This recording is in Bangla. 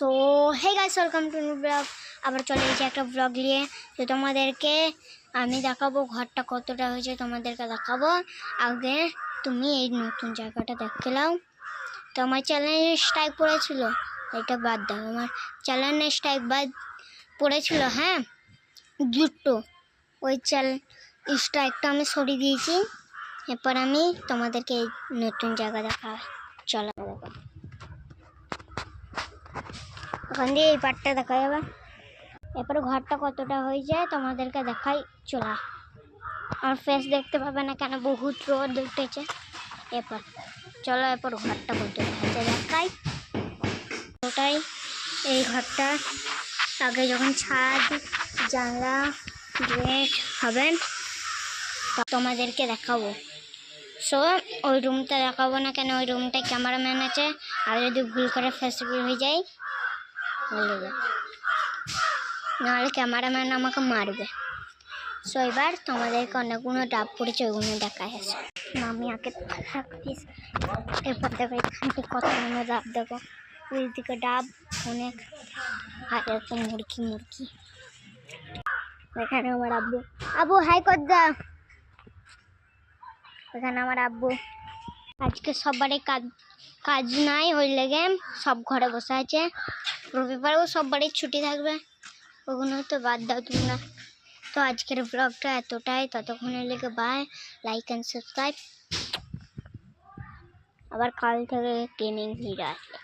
So hey guys, welcome to new blog. আবার চলে এসেছি একটা ব্লগ নিয়ে। তো তোমাদেরকে আমি দেখাবো ঘরটা কতটা হয়েছে, তোমাদেরকে দেখাবো। আগে তুমি এই নতুন জায়গাটা দেখতে নাও। তো আমার চ্যানেলে স্ট্রাইক পড়েছিল, এটা বাদ দাও, আমার চ্যানেলে স্ট্রাইক বাদ পড়েছিল, হ্যাঁ দুটো। ওই স্ট্রাইকটা আমি সরিয়ে দিয়েছি। এরপর আমি তোমাদেরকে এই নতুন জায়গা দেখা, চলো দেখো। ওখান দিয়ে এই পার্টটা দেখা যাবে। এরপরে ঘরটা কতটা হয়ে যায় তোমাদেরকে দেখাই, চলা। আর ফেস দেখতে পাবে না কেন, বহুত রোদ উঠেছে। এরপর চলো, এরপর ঘরটা কতটা হয়েছে দেখাই। ওটাই এই ঘরটা আগে যখন ছাদ জানলা গেট হবে তোমাদেরকে দেখাবো। সো ওই রুমটা দেখাবো না কেন, ওই রুমটায় ক্যামেরাম্যান আছে, আর যদি ভুল করে ফেস হয়ে যায় বলে যায়, নাহলে ক্যামেরাম্যান আমাকে মারবে। সো এবার তোমাদেরকে অনেকগুলো ডাব পড়েছে, ওইগুলো দেখায় আছে। আমি আগে থাকতিস। এরপর দেখো এখান থেকে কতগুলো ডাব, দেখো ওই দিকে ডাব অনেক, আর এরকম মুরগি। এখানে আমার আব্বু, আব্বু হাই কর দা। এখানে আমার আব্বু আজকে সবারই কাজ নাই, ওই লেগে সব ঘরে বসে আছে। রবিবারেও সব বাড়ির ছুটি থাকবে, ওগুলো তো বাদ দাও তোমরা। তো আজকের ব্লগটা এতটাই, ততক্ষণের লেগে বাই, লাইক অ্যান্ড সাবস্ক্রাইব। আবার কাল থেকে গেমিং ভিডিও আসবে।